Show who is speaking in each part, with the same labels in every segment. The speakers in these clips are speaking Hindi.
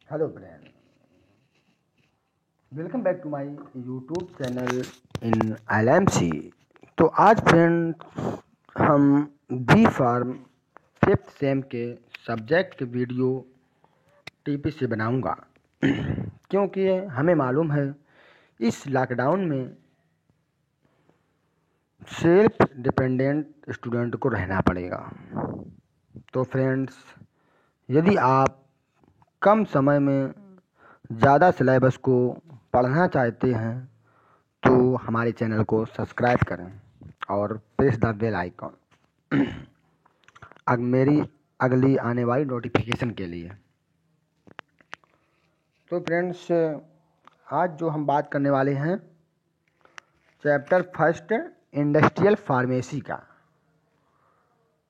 Speaker 1: Hello friend, welcome back to my YouTube channel in LMC। तो आज फ्रेंड हम बी फार्म फिफ्थ सेम के सब्जेक्ट वीडियो टीपी से बनाऊंगा क्योंकि हमें मालूम है इस लॉकडाउन में सेल्फ डिपेंडेंट स्टूडेंट को रहना पड़ेगा। तो फ्रेंड्स, यदि आप कम समय में ज़्यादा सिलेबस को पढ़ना चाहते हैं तो हमारे चैनल को सब्सक्राइब करें और प्रेस द बेल आइकॉन मेरी अगली आने वाली नोटिफिकेशन के लिए। तो फ्रेंड्स, आज जो हम बात करने वाले हैं चैप्टर फर्स्ट इंडस्ट्रियल फार्मेसी का,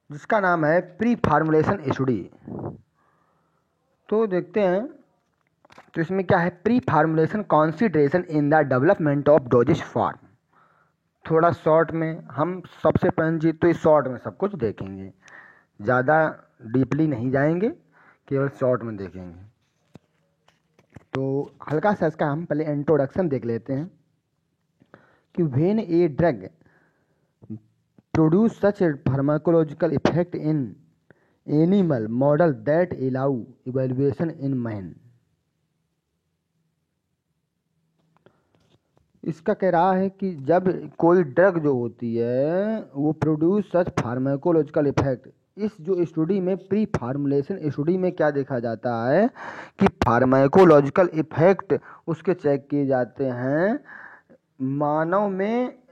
Speaker 1: जिसका नाम है प्री फार्मुलेशन स्टडी। तो देखते हैं, तो इसमें क्या है, pre formulation consideration in the development of doses form. थोड़ा शॉर्ट में हम सबसे पहले तो इस शॉर्ट में सब कुछ देखेंगे, ज़्यादा डीपली नहीं जाएंगे, केवल शॉर्ट में देखेंगे। तो हल्का सा इसका हम पहले इंट्रोडक्शन देख लेते हैं कि when a drug produce such pharmacological effect in animal model that allow evaluation in man. इसका कह रहा है कि जब कोई ड्रग जो होती है वो प्रोड्यूस सच फार्माकोलॉजिकल इफेक्ट, इस जो स्टडी में प्री फार्मुलेशन स्टडी में क्या देखा जाता है कि फार्माकोलॉजिकल इफेक्ट उसके चेक किए जाते हैं मानव में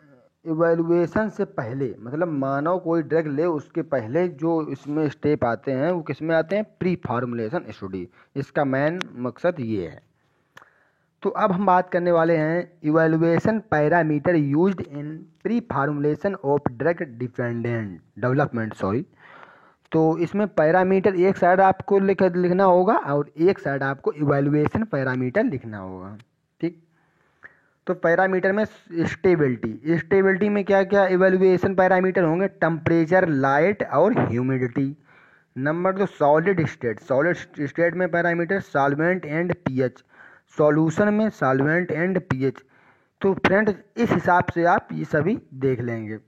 Speaker 1: इवैल्यूएशन से पहले। मतलब मानव कोई ड्रग ले उसके पहले जो इसमें स्टेप आते हैं वो किस में आते हैं, प्री फार्मुलेशन स्टडी। इसका मेन मकसद ये है। तो अब हम बात करने वाले हैं evaluation parameter used in pre formulation of drug dependent development. तो इसमें पैरामीटर एक साइड आपको लिखना होगा और एक साइड आपको इवैल्यूएशन पैरामीटर लिखना होगा। ठीक, तो पैरामीटर में स्टेबिलिटी में क्या क्या इवैल्यूएशन पैरामीटर होंगे, टेम्परेचर, लाइट और ह्यूमिडिटी। नंबर 2 सॉलिड स्टेट में parameter solvent and pH, solution में सॉल्वेंट एंड पीएच। तो फ्रेंड्स, इस हिसाब से आप ये सभी देख लेंगे।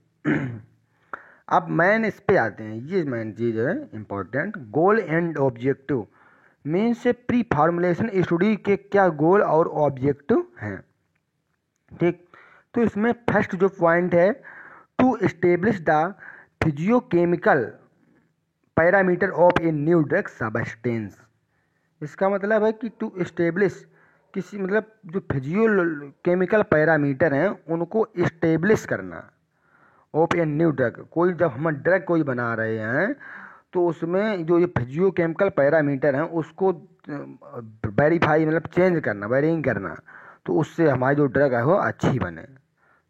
Speaker 1: अब मेन इस पे आते हैं, ये मेन चीज़ है important, goal and objective. Means से प्री फार्मुलेशन स्टडी के क्या गोल और ऑब्जेक्टिव हैं। ठीक, तो इसमें फर्स्ट जो पॉइंट है, to establish the physicochemical parameter of a new drug substance. इसका मतलब है कि टू एस्टेब्लिश किसी, मतलब जो फिजियोकेमिकल पैरामीटर हैं उनको इस्टेब्लिश करना ऑफ ए न्यू ड्रग। कोई जब हम ड्रग कोई बना रहे हैं तो उसमें जो ये फिजियोकेमिकल पैरामीटर हैं उसको वेरीफाई, मतलब चेंज करना, वेरिंग करना, तो उससे हमारी जो ड्रग है वो अच्छी बने।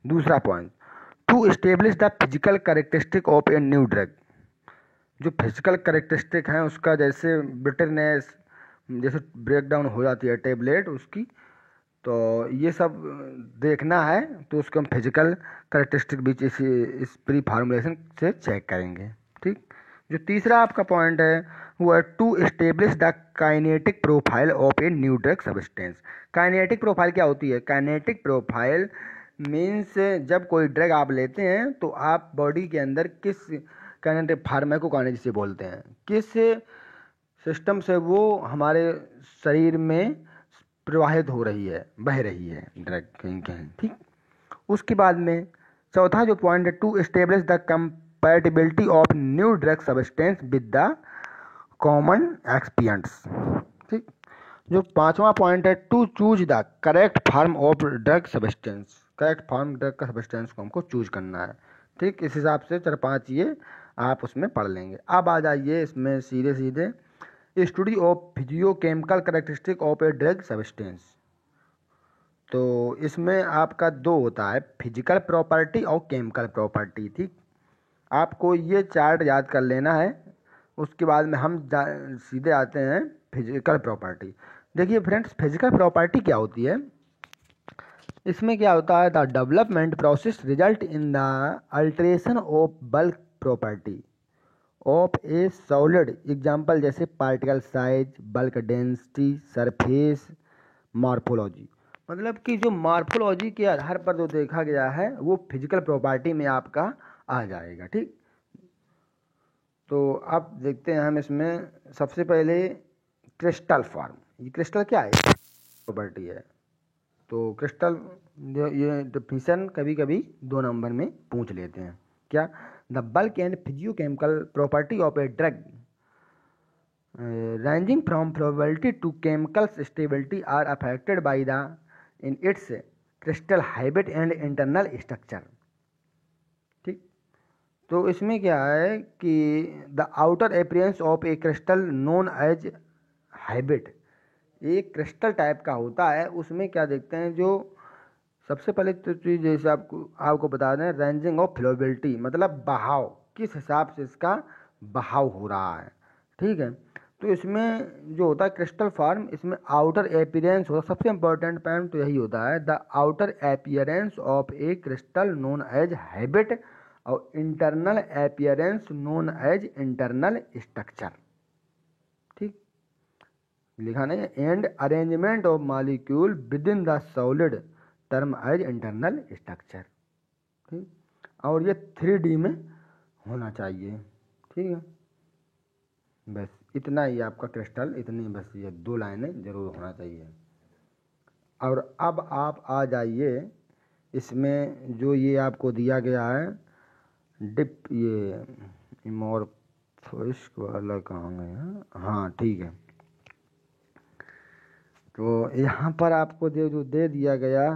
Speaker 1: दूसरा point, to establish the physical characteristic of a new drug. जो फिजिकल कैरेक्टरिस्टिक हैं उसका, जैसे बिटरनेस, जैसे ब्रेक डाउन हो जाती है टेबलेट उसकी, तो ये सब देखना है, तो उसको हम फिजिकल कैरेक्टरिस्टिक भी इस प्री फार्मुलेशन से चेक करेंगे। ठीक, जो तीसरा आपका पॉइंट है वो है to establish the kinetic profile of a new drug substance. Kinetic profile क्या होती है? काइनेटिक प्रोफाइल मीन्स जब कोई ड्रग आप लेते हैं तो आप बॉडी के अंदर किस काइनेटिक, फार्माकोकाइनेटिक्स से बोलते हैं, किस सिस्टम से वो हमारे शरीर में प्रवाहित हो रही है, बह रही है ड्रग कहीं कहीं। ठीक, उसके बाद में चौथा जो पॉइंट है, to establish the compatibility of new drug substance with the common excipients. ठीक, जो पांचवा पॉइंट है, to choose the correct form of drug substance. Correct form drug का सब्सटेंस को हमको चूज करना है। ठीक, इस हिसाब से 4-5 ये आप उसमें पढ़ लेंगे। अब आ जाइए इसमें सीधे सीधे, study of physicochemical characteristic of a drug substance. तो इसमें आपका 2 होता है, फिजिकल प्रॉपर्टी और केमिकल प्रॉपर्टी। ठीक, आपको ये चार्ट याद कर लेना है, उसके बाद में हम सीधे आते हैं फिजिकल प्रॉपर्टी। देखिए फ्रेंड्स, फिजिकल प्रॉपर्टी क्या होती है, इसमें क्या होता है, the development process result in the alteration of bulk property of a solid, example जैसे particle size, bulk density, surface morphology. मतलब कि जो मॉर्फोलॉजी के आधार पर जो देखा गया है वो फिजिकल प्रॉपर्टी में आपका आ जाएगा। ठीक, तो आप देखते हैं हम इसमें सबसे पहले क्रिस्टल फॉर्म। ये क्रिस्टल क्या है? प्रॉपर्टी है। तो क्रिस्टल ये डिफिनीशन कभी कभी 2 नंबर में पूछ लेते हैं। क्या? The bulk and physicochemical property of a drug ranging from probability to chemical stability are affected by the in its crystal habit and internal structure। ठीक, तो इसमें क्या है कि the outer appearance of a crystal known as habit, एक क्रिस्टल टाइप का होता है, उसमें क्या देखते हैं, जो सबसे पहले तो चीज़ जैसे आपको बता दें, रेंजिंग ऑफ फ्लोबिलिटी, मतलब बहाव, किस हिसाब से इसका बहाव हो रहा है। ठीक है, तो इसमें जो होता है क्रिस्टल फॉर्म, इसमें आउटर एपियरेंस होता है, सबसे इंपॉर्टेंट पॉइंट तो यही होता है, the outer appearance of a crystal known as habit और internal appearance known as internal structure. ठीक, लिखा नहीं है, and arrangement of molecule within the solid term as internal structure. ठीक, और ये 3D में होना चाहिए। ठीक है, बस इतना ही आपका क्रिस्टल, इतनी बस ये 2 लाइनें जरूर होना चाहिए। और अब आप आ जाइए इसमें जो ये आपको दिया गया है डिप, ये इमोर्फोइस वाला कहाँ गया? हाँ ठीक है, तो यहाँ पर आपको जो दे दिया गया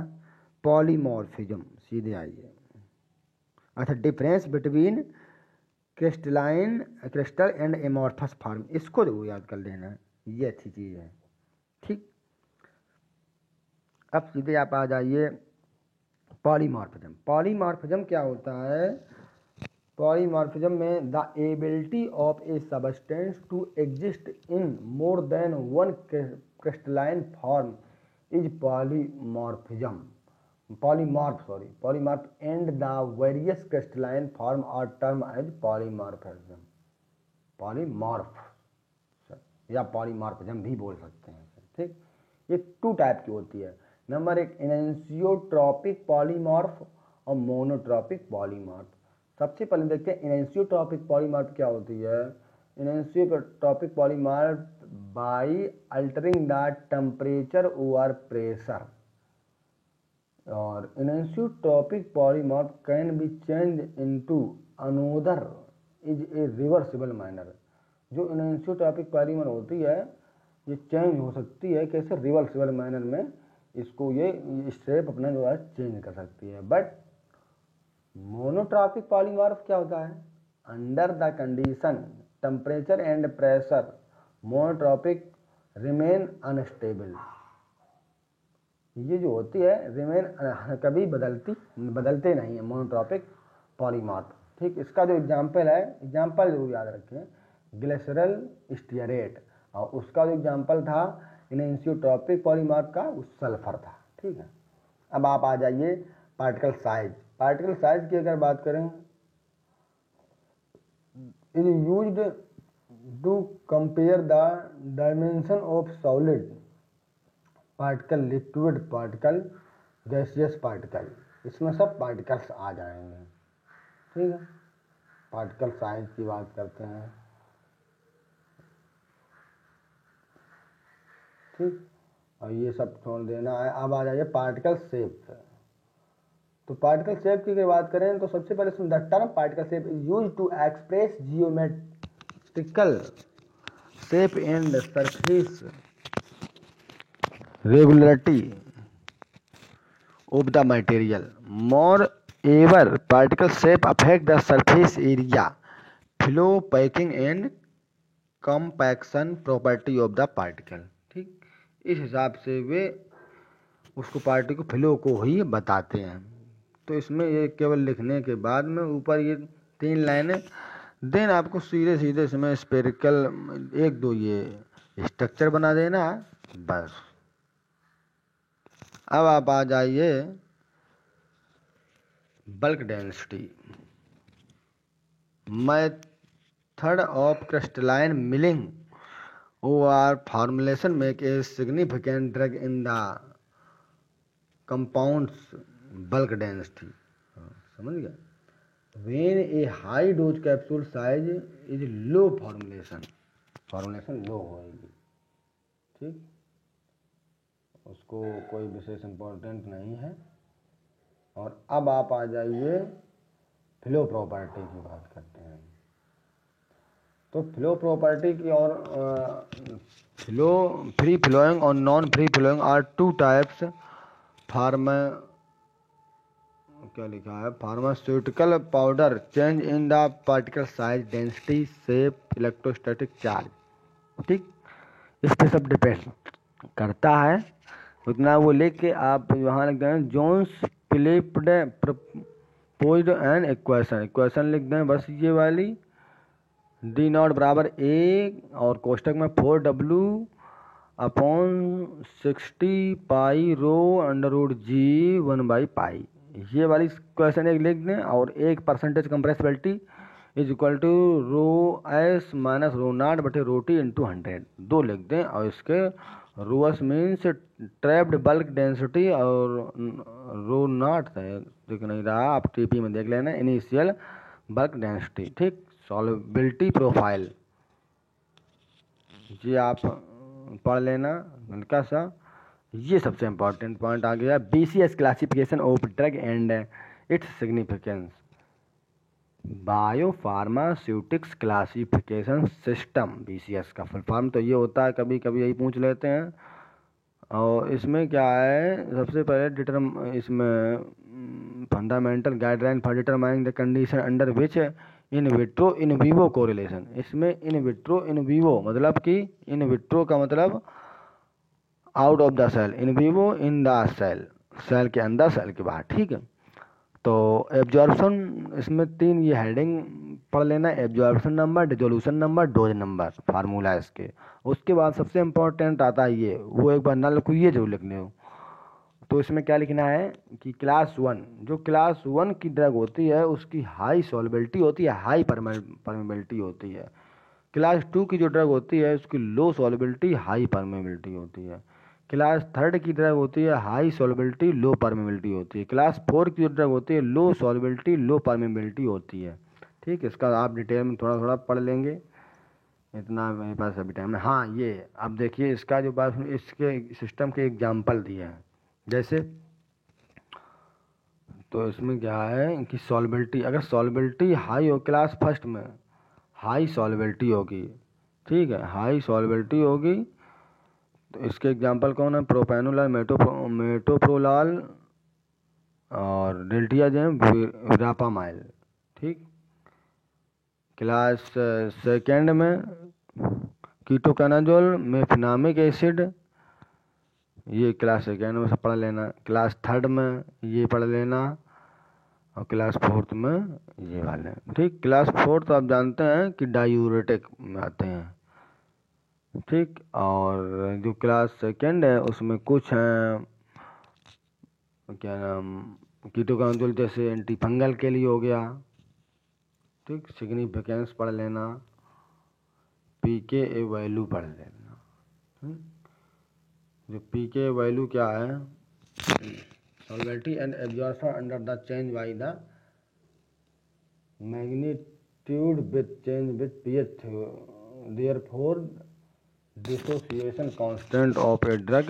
Speaker 1: पॉलीमॉर्फिज्म, सीधे आइए। अच्छा, difference between crystalline crystal and amorphous form, इसको जरूर याद कर लेना, ये अच्छी चीज़ है। ठीक, अब सीधे आप आ जाइए पॉलीमॉर्फिज्म। पॉलीमॉर्फिज्म क्या होता है? पॉलीमॉर्फिज्म में the ability of a substance to exist in more than one crystalline form is polymorphism. polymorph and the various crystalline form are termed as polymorphism। polymorph या polymorphism भी बोल सकते हैं। ठीक, ये 2 टाइप की होती है। नंबर 1 इनैंसियोट्रॉपिक पॉलीमॉर्फ और मोनोट्रॉपिक पॉलीमॉर्फ। सबसे पहले देखते हैं इनैंसियोट्रॉपिक पॉलीमॉर्फ क्या होती है। Enantiotropic polymorph by altering the temperature over pressure, और enantiotropic polymorph can be change into another is a reversible manner. जो इनैंसियोट्रॉपिक पॉलीमर होती है ये चेंज हो सकती है, कैसे? रिवर्सिबल मैनर में इसको ये शेप अपना जो है चेंज कर सकती है। बट मोनोट्रॉपिक पॉलीमॉर्फ क्या होता है? Under the condition temperature and pressure monotropic remain unstable. ये जो होती है रिमेन, कभी बदलते नहीं है मोनोट्रॉपिक पॉलीमॉर्फ। ठीक, इसका जो एग्जाम्पल है, एग्जाम्पल जरूर याद रखें, ग्लिसरल स्टीयरेट, और उसका जो एग्जाम्पल था इनैंसियोट्रॉपिक पॉलीमॉर्फ का, वो सल्फर था। ठीक है, अब आप आ जाइए पार्टिकल साइज। पार्टिकल साइज की अगर बात करें, is used to compare the dimension of solid particle, liquid particle, gaseous particle, इसमें सब पार्टिकल्स आ जाएंगे। ठीक है, पार्टिकल साइज की बात करते हैं। ठीक, और ये सब छोड़ देना है। अब आ जाइए पार्टिकल शेप। तो पार्टिकल शेप की अगर बात करें तो सबसे पहले the term particle shape is used to express geometrical shape and surface regularity of the material. Moreover, particle shape affect the surface area, flow, packing and compaction property of the particle। ठीक, इस हिसाब से वे उसको पार्टिकल फ्लो को ही बताते हैं। तो इसमें ये केवल लिखने के बाद में ऊपर ये 3 लाइनें, देन आपको सीधे सीधे इसमें स्पेरिकल 1-2 ये स्ट्रक्चर बना देना है, बस। अब आप आ जाइए bulk density. method of crystalline milling or formulation make a significant drug in the compound's bulk density. समझ गया? When a high dose capsule size is low, formulation low होगी, ठीक, उसको कोई विशेष इम्पोर्टेंट नहीं है। और अब आप आ जाइए फ्लो प्रॉपर्टी की बात करते हैं। तो फ्लो प्रॉपर्टी की, और फ्लो फ्री फ्लोइंग और non free flowing are two types क्या लिखा है, pharmaceutical powder change in the particle size, density, shape, electrostatic charge, ठीक, इस पे सब डिपेंड करता है। उतना वो लिख के आप वहाँ लिख दें जोन्स फिलिप्ड प्रपोज्ड एन इक्वेशन लिख दें, बस ये वाली, डी नॉट बराबर ए और कोष्टक में 4W upon 60 pi rho under root g 1/पाई, ये वाली क्वेश्चन एक लिख दें। और एक percentage compressibility is equal to rho s minus rho naught बटे रो टी इंटू 100, 2 लिख दें। और इसके rho S means trapped bulk density और रो नॉट दिख नहीं रहा, आप टीपी में देख लेना, इनिशियल बल्क डेंसिटी, ठीक। सॉल्युबिलिटी प्रोफाइल ये आप पढ़ लेना हल्का सा, ये सबसे इम्पोर्टेंट पॉइंट आ गया। BCS classification of drug and its significance, biopharmaceutics classification system, BCS का फुल फॉर्म तो ये होता है, कभी कभी यही पूछ लेते हैं। और इसमें क्या है, सबसे पहले इसमें fundamental guideline for determining the condition under which in vitro in vivo correlation, इसमें इन विट्रो इन विवो मतलब कि इन विट्रो का मतलब out of the cell, in vivo in the cell, cell के अंदर सेल के बाहर, ठीक है। तो एब्जॉर्प्शन, इसमें 3 ये हेडिंग पढ़ लेना, absorption number, dissolution number, dose number, formula इसके। उसके बाद सबसे इम्पोर्टेंट आता है ये, वो एक बार ना लिखो, ये जरूर लिखने हो। तो इसमें क्या लिखना है कि क्लास 1, जो क्लास 1 की ड्रग होती है उसकी हाई सॉल्युबिलिटी होती है, हाई परमेबिलिटी होती है। क्लास 2 की जो ड्रग होती है उसकी लो सॉल्युबिलिटी, हाई परमेबिलिटी होती है। क्लास 3 की ड्रग होती है हाई सॉल्युबिलिटी, लो परमेबिलिटी होती है। क्लास 4 की जो ड्रग होती है लो सॉल्युबिलिटी, लो परमेबिलिटी होती है, ठीक। इसका आप डिटेल में थोड़ा थोड़ा पढ़ लेंगे, इतना मेरे पास अभी टाइम है। हाँ, ये अब देखिए इसका जो बात, इसके सिस्टम के एग्जाम्पल दिए हैं, जैसे तो इसमें क्या है कि सॉल्युबिलिटी, अगर सॉल्युबिलिटी हाई हो, क्लास फर्स्ट में हाई सॉल्युबिलिटी होगी, ठीक है, हाई सॉल्युबिलिटी होगी, तो इसके एग्जांपल कौन है, प्रोपेनोलाल, मेटोप्रोलाल और डेल्टियाजेम, विरापामाइल, ठीक। क्लास सेकेंड में कीटोकानाजोल, मेफिनामिक एसिड, ये क्लास सेकेंड में से पढ़ लेना। क्लास थर्ड में ये पढ़ लेना, और क्लास फोर्थ में ये वाले, ठीक। क्लास फोर्थ आप जानते हैं कि डायूरेटिक में आते हैं, ठीक। और जो क्लास सेकेंड है उसमें कुछ हैं, क्या नाम, कीटोकानाजोल जैसे एंटी फंगल के लिए हो गया, ठीक। सिग्निफिकेंस पढ़ लेना, pKa वैल्यू पढ़ लेना, जो pKa वैल्यू क्या है, solubility and absorption under the change by the magnitude with change with pH, therefore dissociation constant of a drug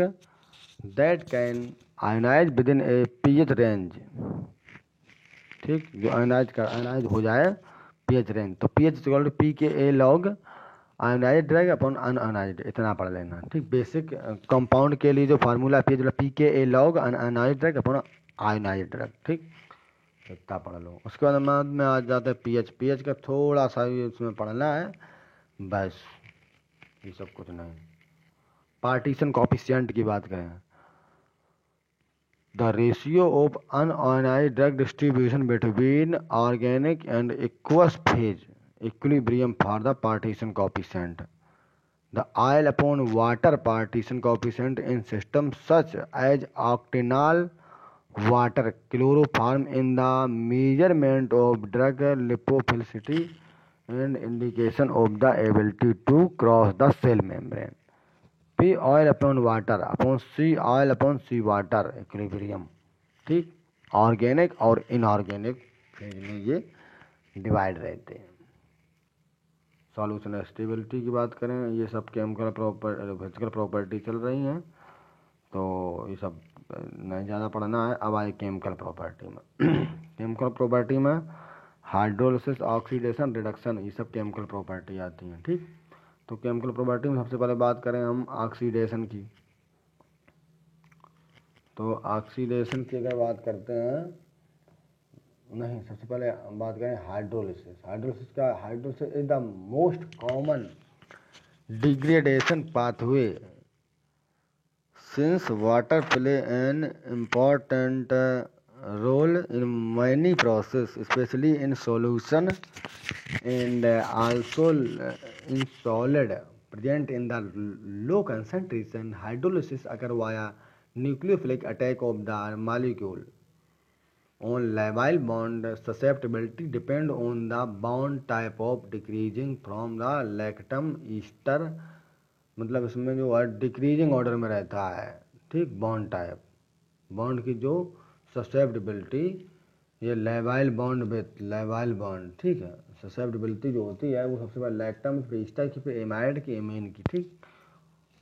Speaker 1: that can ionize within a pH range, ठीक। जो आयनाइज हो जाए pH रेंज, तो pH equal to pKa log ionise drug upon unionised, इतना पढ़ लेना, ठीक। बेसिक कंपाउंड के लिए जो formula pKa log unionised drug upon ionised drug, ठीक, इतना पढ़ लो। उसके बाद में आ जाता है pH का थोड़ा सा इसमें पढ़ना है, बस ये सब कुछ नहीं। पार्टीशन कोफिशिएंट की बात करें, the ratio of unionised drug distribution between organic and aqueous phase equilibrium for the partition coefficient, the oil upon water partition coefficient in system such as octanol water chloroform in the measurement of drug lipophilicity and indication of the ability to cross the cell membrane. P oil upon water upon C oil upon C water equilibrium. ठीक, ऑर्गेनिक और इनऑर्गेनिक फेज में ये डिवाइड रहते हैं। सॉल्यूशन स्टेबिलिटी की बात करें, ये सब केमिकल फिजिकल प्रॉपर्टी चल रही हैं, तो ये सब नहीं ज़्यादा पढ़ना है। अब आए केमिकल प्रॉपर्टी में। केमिकल प्रॉपर्टी में हाइड्रोलिसिस, ऑक्सीडेशन, रिडक्शन, ये सब केमिकल प्रॉपर्टी आती हैं। ठीक, तो केमिकल प्रॉपर्टी में सबसे पहले बात करें हम ऑक्सीडेशन की। तो ऑक्सीडेशन की अगर बात करते हैं, नहीं, सबसे पहले बात करें hydrolysis. Hydrolysis is the most common degradation pathway since water play an important role in many processes, especially in solution and also in solid present in the low concentration. Hydrolysis occur via nucleophilic attack of the molecule on labile bond. Susceptibility depend on the bond type of decreasing from the lactam ester, मतलब इसमें जो है डिक्रीजिंग ऑर्डर में रहता है। ठीक, बॉन्ड टाइप, बॉन्ड की जो ससेप्टिबिलिटी, ये लेवाइल बॉन्ड विथ लेवाइल बॉन्ड। ठीक है, ससेप्टिबिलिटी जो होती है वो सबसे पहले लैक्टम, फिर ईस्टर की, फिर एमाइड की, एमीन की। ठीक,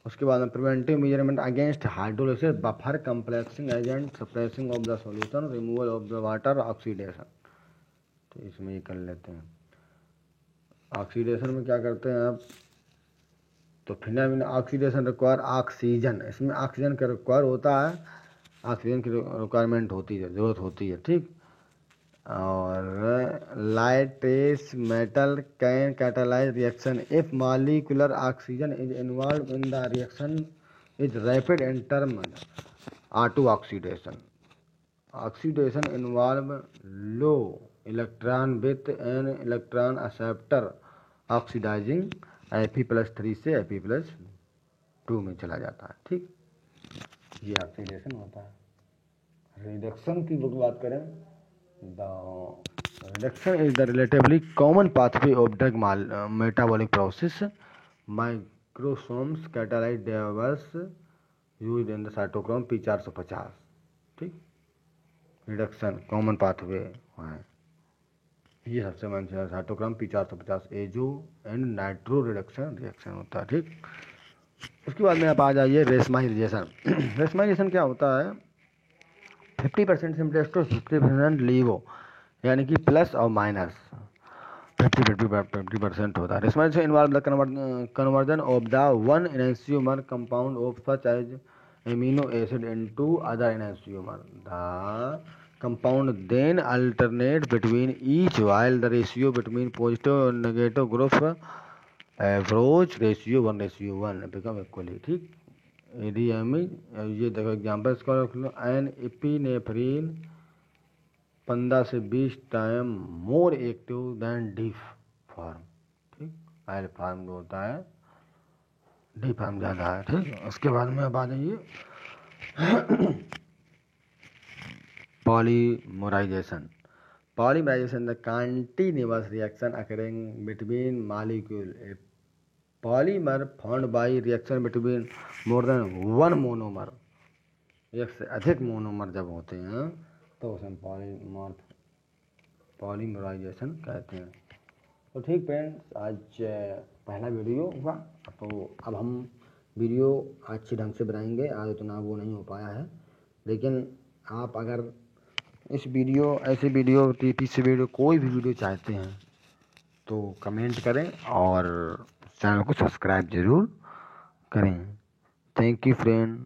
Speaker 1: उसके बाद में preventive measurement against hydrolysis, buffer complexing agent, suppressing of the solution, removal of the water, oxidation. तो इसमें ये कर लेते हैं। ऑक्सीडेशन में क्या करते हैं आप, तो फिनामिन ऑक्सीडेशन रिक्वायर ऑक्सीजन, इसमें ऑक्सीजन का रिक्वायर होता है, ऑक्सीजन की रिक्वायरमेंट होती है, ज़रूरत होती है। ठीक, और lightest metal can catalyse reaction if molecular oxygen is involve in the reaction is rapid in term auto oxidation. Oxidation involve low electron with an electron acceptor oxidizing Fe+3 से Fe+2 में चला जाता है। ठीक, ये ऑक्सीडेशन होता है। रिडक्शन की बात करें, the reduction is the relatively common pathway of drug metabolic process. Microsomes catalyse drivers used in the cytochrome P450। ठीक, रिडक्शन कॉमन पाथवे है, ये सबसे main cytochrome P450 azo and nitro reduction reaction होता है। ठीक, उसके बाद में आप आ जाइए रेशमाइजेशन। रेशमाइजेशन क्या होता है, 50% सिम्प्लेस्टो, 50% लीवो, यानी कि प्लस और माइनस 50% होता है। Racemization involve the conversion of the one enantiomer compound of such as amino acid into other enantiomer. The compound then alternate between each while the ratio between positive and negative group approach ratio 1:1 become equally। ठीक, एडीएमई, ये देखो एग्जाम्पल इसका रख लो, एन एपिनेफ्रिन 15 से 20 time more active than D form. ठीक, एल फार्म जो होता है, डी फार्म ज़्यादा है। ठीक, उसके बाद में अब आ जाइए polymerization। Polymerization the continuous reaction occurring between molecule। A polymer formed by reaction between more than one monomer, एक से अधिक मोनोमर जब होते हैं तो उसे पॉलीमराइजेशन कहते हैं। तो ठीक फ्रेंड्स, आज पहला वीडियो हुआ, तो अब हम वीडियो अच्छे ढंग से बनाएंगे। आज उतना वो नहीं हो पाया है, लेकिन आप अगर इस वीडियो, ऐसे वीडियो, टीपीसी वीडियो, कोई भी वीडियो चाहते हैं तो कमेंट करें और चैनल को सब्सक्राइब ज़रूर करें। Thank you friend.